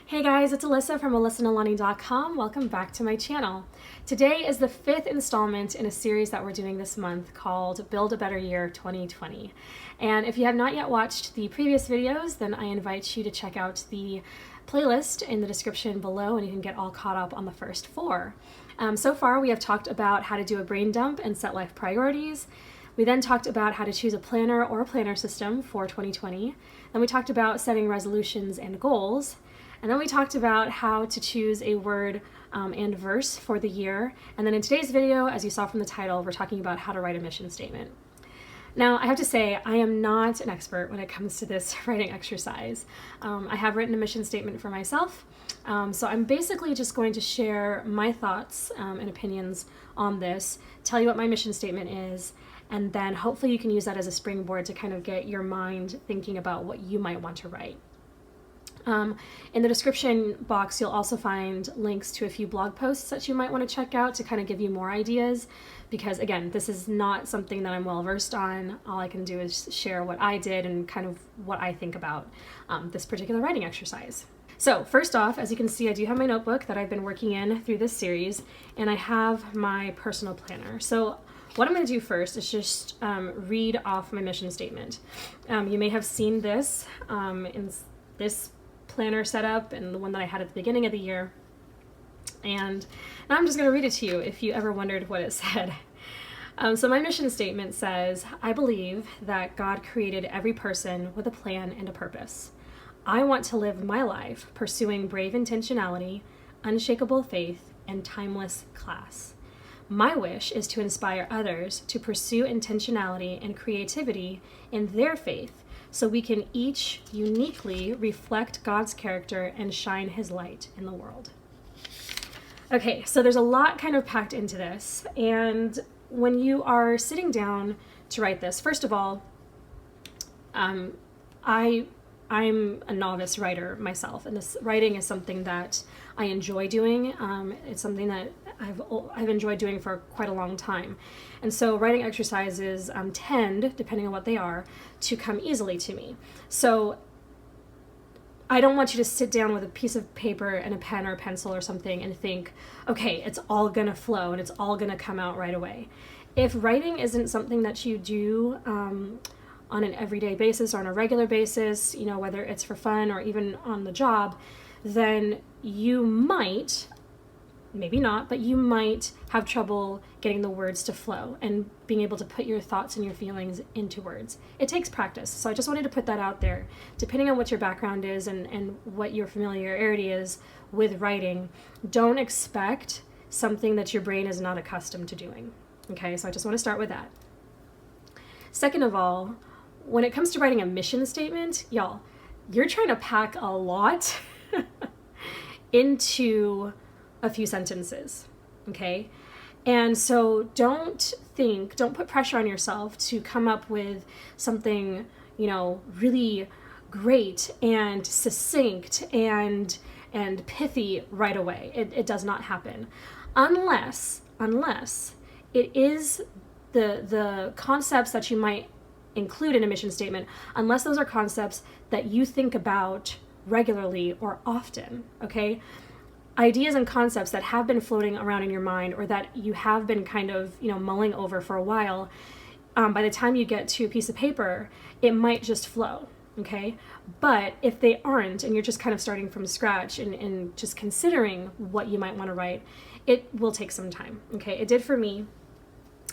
Hey guys, it's Alyssa from AlyssaNalani.com. Welcome back to my channel. Today is the 5th installment in a series that we're doing this month called Build a Better Year 2020. And if you have not yet watched the previous videos, then I invite you to check out the playlist in the description below and you can get all caught up on the first 4. So far we have talked about how to do a brain dump and set life priorities. We then talked about how to choose a planner or a planner system for 2020. Then we talked about setting resolutions and goals. And then we talked about how to choose a word and verse for the year. And then in today's video, as you saw from the title, we're talking about how to write a mission statement. Now, I have to say, I am not an expert when it comes to this writing exercise. I have written a mission statement for myself, so I'm basically just going to share my thoughts and opinions on this, tell you what my mission statement is, and then hopefully you can use that as a springboard to kind of get your mind thinking about what you might want to write. In the description box, you'll also find links to a few blog posts that you might want to check out to kind of give you more ideas, because again, this is not something that I'm well versed on. All I can do is share what I did and kind of what I think about this particular writing exercise. So first off, as you can see, I do have my notebook that I've been working in through this series, and I have my personal planner. So what I'm going to do first is just read off my mission statement. You may have seen this in this planner setup and the one that I had at the beginning of the year. And now I'm just going to read it to you if you ever wondered what it said. So my mission statement says, I believe that God created every person with a plan and a purpose. I want to live my life pursuing brave intentionality, unshakable faith, and timeless class. My wish is to inspire others to pursue intentionality and creativity in their faith, so we can each uniquely reflect God's character and shine his light in the world. Okay, so there's a lot kind of packed into this, and when you are sitting down to write this, first of all, I'm a novice writer myself, and this writing is something that I enjoy doing. It's something that I've enjoyed doing for quite a long time. And so writing exercises tend, depending on what they are, to come easily to me. So I don't want you to sit down with a piece of paper and a pen or a pencil or something and think, okay, it's all gonna flow and it's all gonna come out right away. If writing isn't something that you do on an everyday basis or on a regular basis, you know, whether it's for fun or even on the job, then you might, maybe not, but you might have trouble getting the words to flow and being able to put your thoughts and your feelings into words. It takes practice. So I just wanted to put that out there. Depending on what your background is and what your familiarity is with writing, don't expect something that your brain is not accustomed to doing. Okay, so I just want to start with that. Second of all, when it comes to writing a mission statement, y'all, you're trying to pack a lot into a few sentences, okay? And so don't put pressure on yourself to come up with something, you know, really great and succinct and pithy right away. It does not happen unless it is the concepts that you might include in a mission statement, unless those are concepts that you think about regularly or often, okay? Ideas and concepts that have been floating around in your mind or that you have been kind of, you know, mulling over for a while, by the time you get to a piece of paper, it might just flow, okay? But if they aren't, and you're just kind of starting from scratch and just considering what you might want to write, it will take some time, okay? It did for me,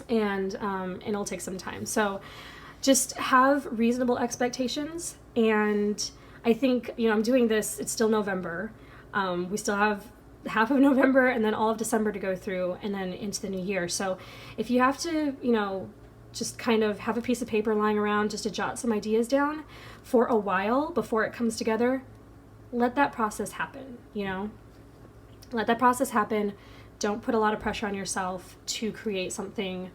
and it'll take some time. So just have reasonable expectations, and I think, you know, I'm doing this, it's still November. We still have half of November and then all of December to go through and then into the new year. So if you have to, you know, just kind of have a piece of paper lying around just to jot some ideas down for a while before it comes together, let that process happen, you know? Let that process happen. Don't put a lot of pressure on yourself to create something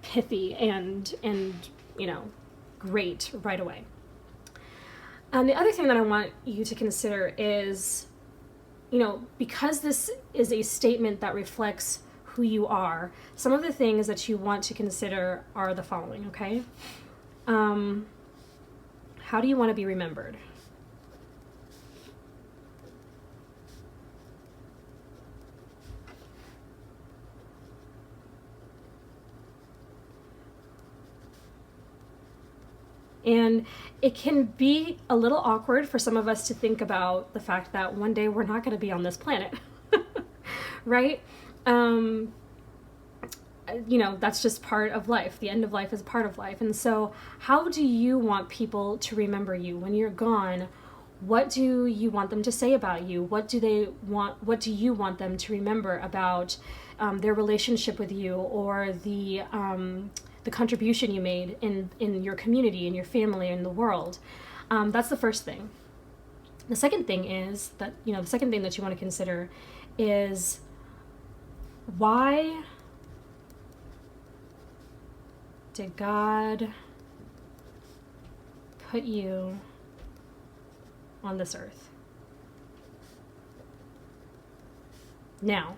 pithy and you know, great right away. The other thing that I want you to consider is, you know, because this is a statement that reflects who you are, some of the things that you want to consider are the following, okay? How do you want to be remembered? And it can be a little awkward for some of us to think about the fact that one day we're not going to be on this planet, right? That's just part of life. The end of life is part of life. And so how do you want people to remember you when you're gone? What do you want them to say about you? What do you want them to remember about their relationship with you, or the contribution you made in your community, in your family, in the world? That's the first thing. The second thing is that, the second thing that you want to consider is, why did God put you on this earth? Now,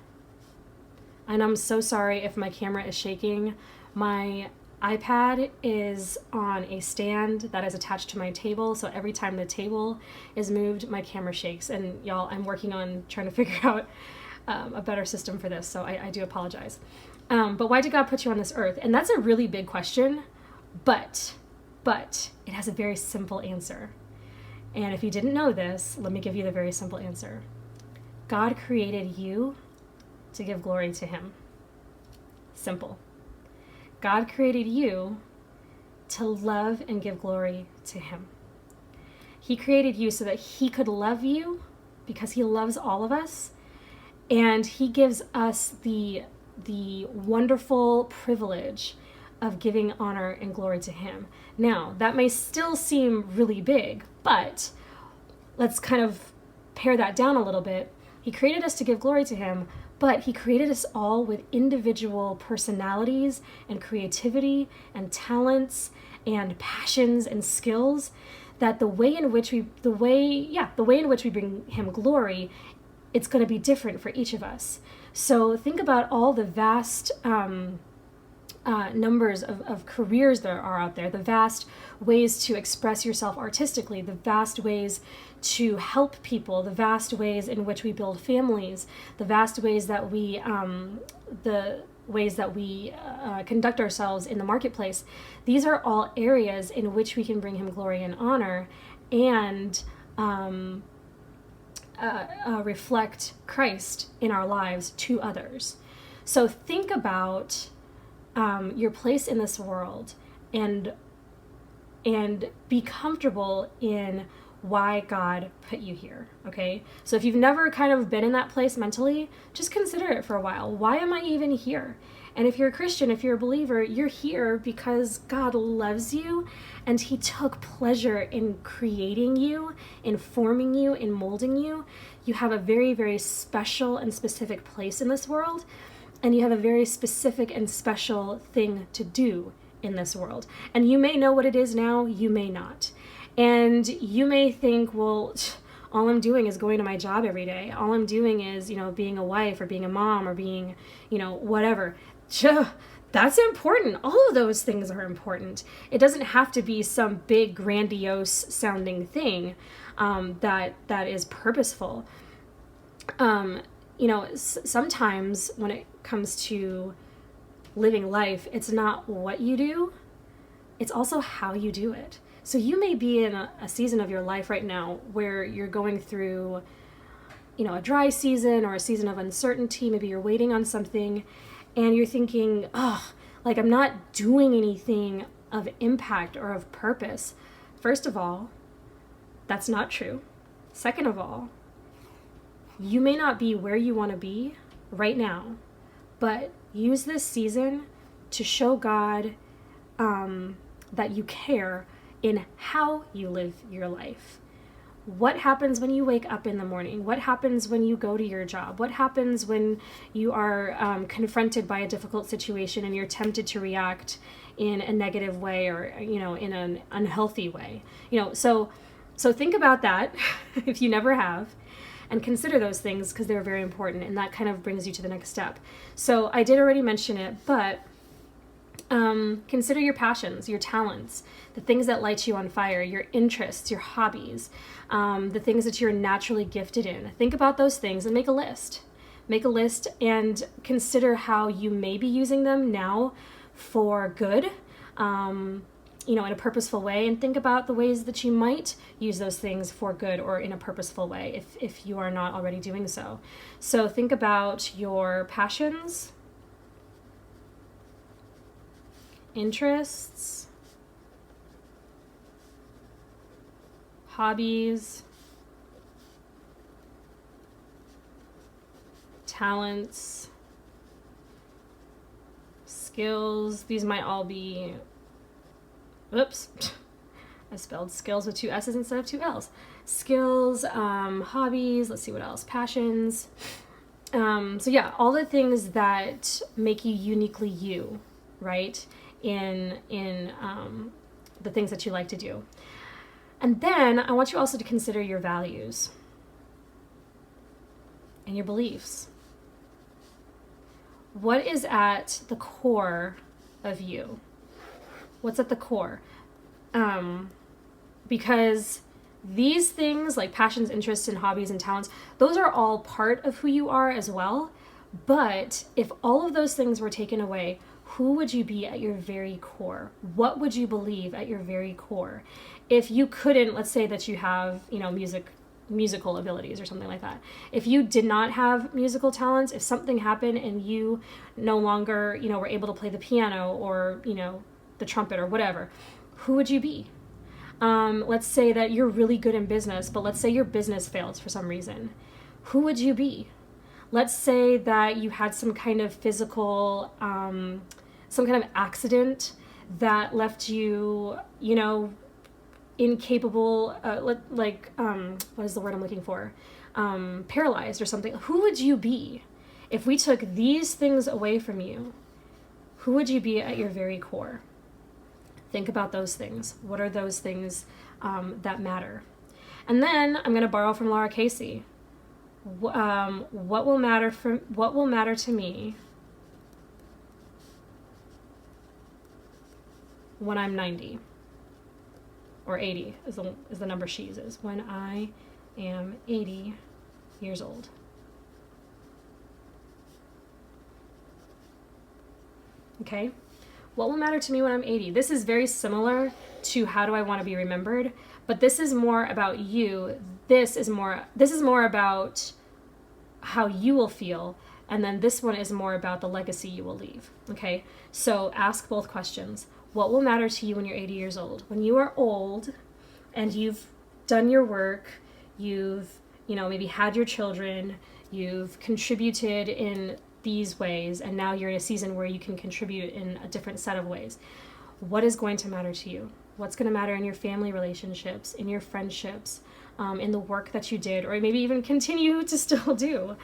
and I'm so sorry if my camera is shaking. My iPad is on a stand that is attached to my table, so every time the table is moved, my camera shakes. And y'all, I'm working on trying to figure out a better system for this, so I do apologize. But why did God put you on this earth? And that's a really big question, but it has a very simple answer. And if you didn't know this, let me give you the very simple answer. God created you to give glory to him. Simple. God created you to love and give glory to him. He created you so that he could love you, because he loves all of us, and he gives us the wonderful privilege of giving honor and glory to him. Now, that may still seem really big, but let's kind of pare that down a little bit. He created us to give glory to him, but he created us all with individual personalities and creativity and talents and passions and skills, that the way in which we bring him glory, it's going to be different for each of us. So think about all the vast numbers of careers there are out there, the vast ways to express yourself artistically, the vast ways to help people, the vast ways in which we build families, the vast ways that we conduct ourselves in the marketplace. These are all areas in which we can bring him glory and honor, and reflect Christ in our lives to others. So think about your place in this world, and be comfortable in why God put you here, okay? So if you've never kind of been in that place mentally, just consider it for a while. Why am I even here? And if you're a Christian, if you're a believer, you're here because God loves you, and he took pleasure in creating you, in forming you, in molding you. You have a very, very special and specific place in this world, and you have a very specific and special thing to do in this world. And you may know what it is now, you may not. And you may think, well, all I'm doing is going to my job every day. All I'm doing is, being a wife, or being a mom, or being, whatever. That's important. All of those things are important. It doesn't have to be some big, grandiose sounding thing that is purposeful. Sometimes when it comes to living life, it's not what you do, it's also how you do it. So you may be in a season of your life right now where you're going through, a dry season, or a season of uncertainty. Maybe you're waiting on something and you're thinking, I'm not doing anything of impact or of purpose. First of all, that's not true. Second of all, you may not be where you want to be right now, but use this season to show God that you care in how you live your life. What happens when you wake up in the morning? What happens when you go to your job? What happens when you are confronted by a difficult situation and you're tempted to react in a negative way, or in an unhealthy way? So think about that if you never have, and consider those things, because they're very important, and that kind of brings you to the next step. So I did already mention it, but consider your passions, your talents, the things that light you on fire, your interests, your hobbies, the things that you're naturally gifted in. Think about those things and make a list. Make a list and consider how you may be using them now for good, in a purposeful way, and think about the ways that you might use those things for good or in a purposeful way if you are not already doing so. So think about your passions, interests, hobbies, talents, skills. These might all be, oops, I spelled skills with 2 S's instead of 2 L's. Skills, hobbies, let's see what else, passions. So yeah, all the things that make you uniquely you, right? In the things that you like to do. And then I want you also to consider your values and your beliefs. What is at the core of you? What's at the core? Because these things like passions, interests, and hobbies and talents, those are all part of who you are as well. But if all of those things were taken away, who would you be at your very core? What would you believe at your very core? If you couldn't, let's say that you have, musical abilities or something like that. If you did not have musical talents, if something happened and you no longer, were able to play the piano or, the trumpet or whatever, who would you be? Let's say that you're really good in business, but let's say your business fails for some reason. Who would you be? Let's say that you had some kind of physical, some kind of accident that left you, incapable, what is the word I'm looking for? Paralyzed or something. Who would you be? If we took these things away from you, who would you be at your very core? Think about those things. What are those things that matter? And then I'm going to borrow from Lara Casey. What will matter to me when I'm 90 or 80 is the number she uses, when I am 80 years old. Okay? What will matter to me when I'm 80? This is very similar to how do I want to be remembered, but this is more about you. This is more about how you will feel, and then this one is more about the legacy you will leave. Okay? So ask both questions. What will matter to you when you're 80 years old? When you are old and you've done your work, you've, maybe had your children, you've contributed in these ways, and now you're in a season where you can contribute in a different set of ways. What is going to matter to you? What's going to matter in your family relationships, in your friendships, in the work that you did, or maybe even continue to still do,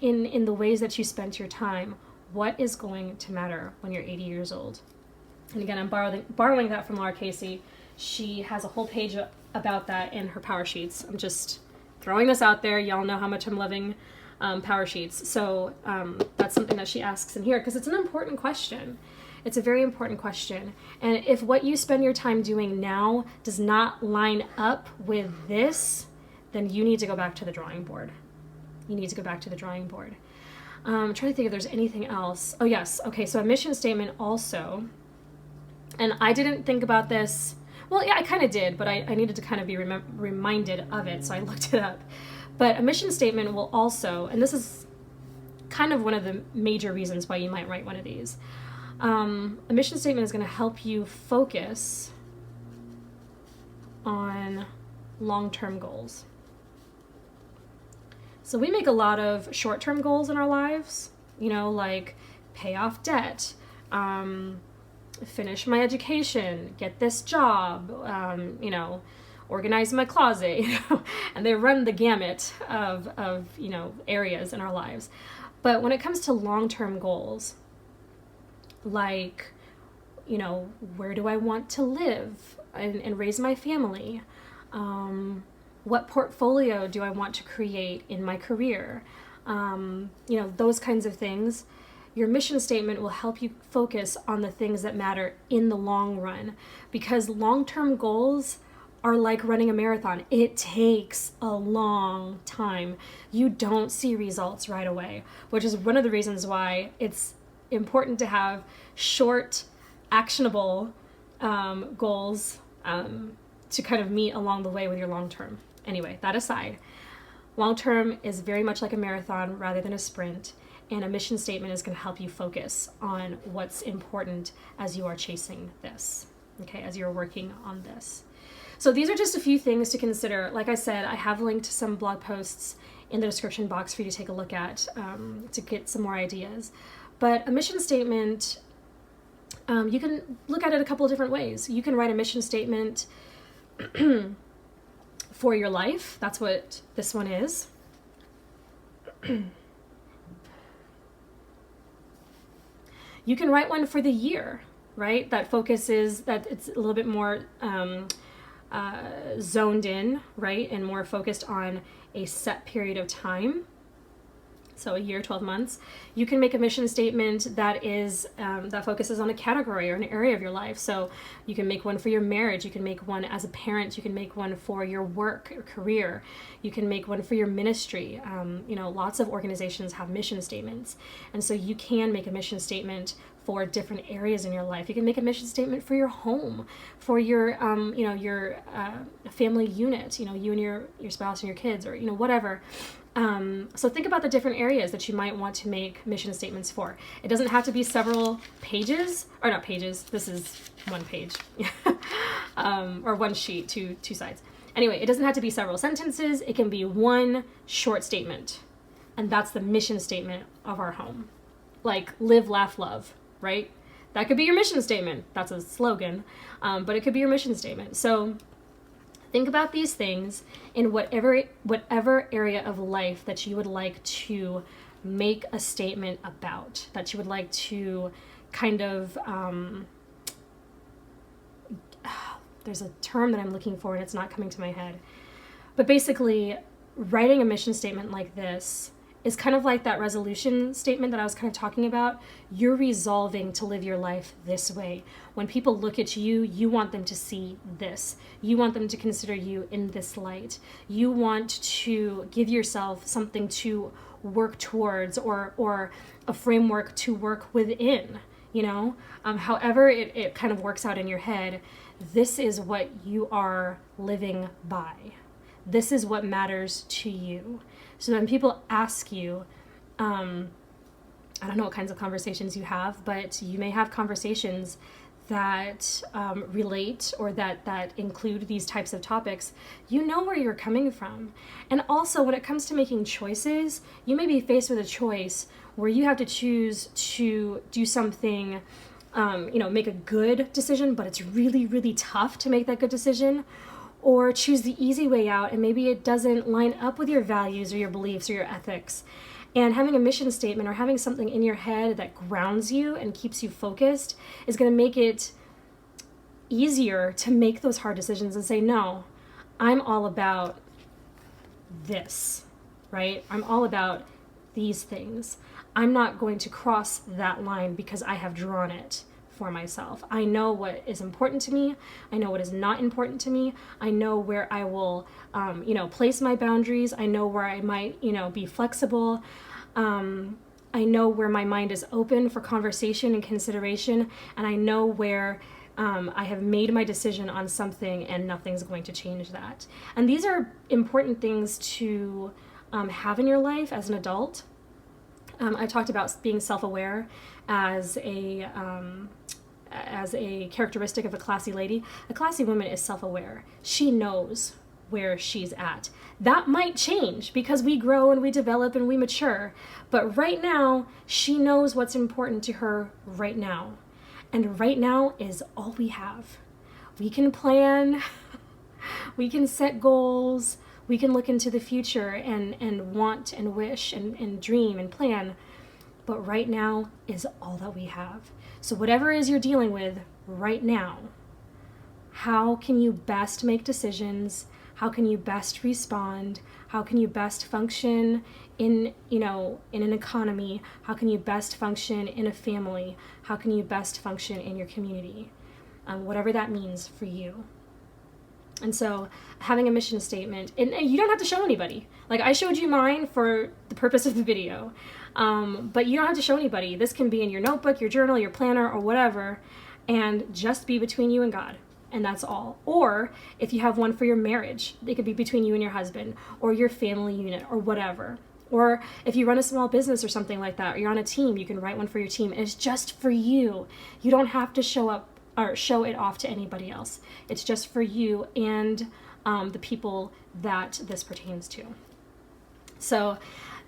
in the ways that you spent your time? What is going to matter when you're 80 years old? And again, I'm borrowing that from Lara Casey. She has a whole page about that in her Power Sheets. I'm just throwing this out there. Y'all know how much I'm loving Power Sheets. So that's something that she asks in here because it's an important question. It's a very important question. And if what you spend your time doing now does not line up with this, then you need to go back to the drawing board. You need to go back to the drawing board. I'm trying to think if there's anything else. Oh, yes. Okay, so a mission statement also. And I didn't think about this. Well, yeah, I kind of did, but I needed to kind of be reminded of it, so I looked it up. But a mission statement will also, and this is kind of one of the major reasons why you might write one of these. A mission statement is going to help you focus on long-term goals. So we make a lot of short-term goals in our lives, like pay off debt, finish my education, get this job, organize my closet, and they run the gamut of areas in our lives. But when it comes to long-term goals, like, where do I want to live and raise my family? What portfolio do I want to create in my career? Those kinds of things. Your mission statement will help you focus on the things that matter in the long run, because long-term goals are like running a marathon. It takes a long time. You don't see results right away, which is one of the reasons why it's important to have short, actionable goals to kind of meet along the way with your long term. Anyway, that aside, long term is very much like a marathon rather than a sprint, and a mission statement is going to help you focus on what's important as you are chasing this, okay, as you're working on this. So these are just a few things to consider. Like I said, I have linked some blog posts in the description box for you to take a look at to get some more ideas. But a mission statement, you can look at it a couple of different ways. You can write a mission statement for your life. That's what this one is. You can write one for the year, right? That focuses, that it's a little bit more zoned in, right? And more focused on a set period of time. So a year, 12 months. You can make a mission statement that is that focuses on a category or an area of your life. So you can make one for your marriage. You can make one as a parent. You can make one for your work or career. You can make one for your ministry. Lots of organizations have mission statements. And so you can make a mission statement for different areas in your life. You can make a mission statement for your home, for your family unit, you and your spouse and your kids, or whatever. So think about the different areas that you might want to make mission statements for. It doesn't have to be several pages, or not pages, this is one page, or one sheet, two sides. Anyway, it doesn't have to be several sentences. It can be one short statement. And that's the mission statement of our home. Like live, laugh, love, right? That could be your mission statement. That's a slogan, but it could be your mission statement. So think about these things in whatever area of life that you would like to make a statement about, that you would like to kind of, there's a term that I'm looking for and it's not coming to my head. But basically, writing a mission statement like this is kind of like that resolution statement that I was kind of talking about. You're resolving to live your life this way. When people look at you, you want them to see this. You want them to consider you in this light. You want to give yourself something to work towards, or a framework to work within, however it kind of works out in your head. This is what you are living by. This is what matters to you. So when people ask you, I don't know what kinds of conversations you have, but you may have conversations that relate or that include these types of topics. You know where you're coming from. And also when it comes to making choices, you may be faced with a choice where you have to choose to do something, make a good decision, but it's really, really tough to make that good decision. Or choose the easy way out, and maybe it doesn't line up with your values or your beliefs or your ethics. And having a mission statement or having something in your head that grounds you and keeps you focused is going to make it easier to make those hard decisions and say, no, I'm all about this, right? I'm all about these things. I'm not going to cross that line because I have drawn it for myself. I know what is important to me. I know what is not important to me. I know where I will, place my boundaries. I know where I might, be flexible. I know where my mind is open for conversation and consideration. And I know where I have made my decision on something and nothing's going to change that. And these are important things to have in your life as an adult. I talked about being self-aware as a characteristic of a classy lady. A classy woman is self-aware. She knows where she's at. That might change because we grow and we develop and we mature. But right now, she knows what's important to her right now. And right now is all we have. We can plan, we can set goals, we can look into the future and want and wish and dream and plan. But right now is all that we have. So whatever it is you're dealing with right now, how can you best make decisions? How can you best respond? How can you best function in an economy? How can you best function in a family? How can you best function in your community? Whatever that means for you. And so having a mission statement, and you don't have to show anybody. Like I showed you mine for the purpose of the video, but you don't have to show anybody. This can be in your notebook, your journal, your planner, or whatever. and just be between you and God. And that's all. Or if you have one for your marriage, it could be between you and your husband or your family unit or whatever. Or if you run a small business or something like that, or you're on a team, you can write one for your team. And it's just for you. You don't have to show up or show it off to anybody else. It's just for you and the people that this pertains to. So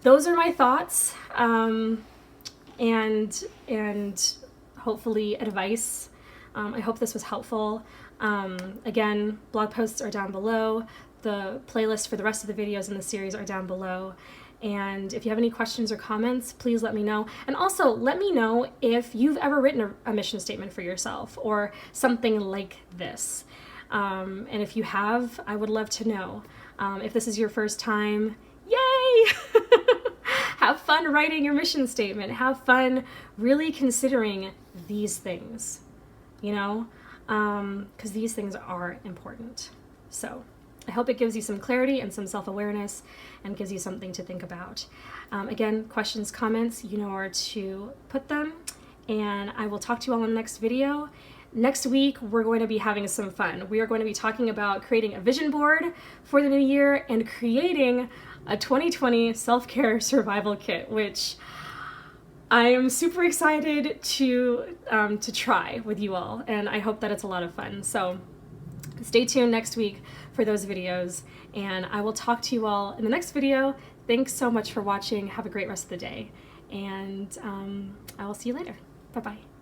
those are my thoughts, and hopefully advice. I hope this was helpful. Again, blog posts are down below. The playlist for the rest of the videos in the series are down below. And if you have any questions or comments, please let me know. And also let me know if you've ever written a mission statement for yourself or something like this. And if you have, I would love to know. If this is your first time, yay! Have fun writing your mission statement. Have fun really considering these things, you know, because these things are important. So I hope it gives you some clarity and some self-awareness and gives you something to think about. Again, questions, comments, you know where to put them. And I will talk to you all in the next video. Next week, we're going to be having some fun. We are going to be talking about creating a vision board for the new year and creating a 2020 self-care survival kit, which I am super excited to try with you all. And I hope that it's a lot of fun. So stay tuned next week for those videos, and I will talk to you all in the next video. Thanks so much for watching. Have a great rest of the day, and I will see you later. Bye-bye.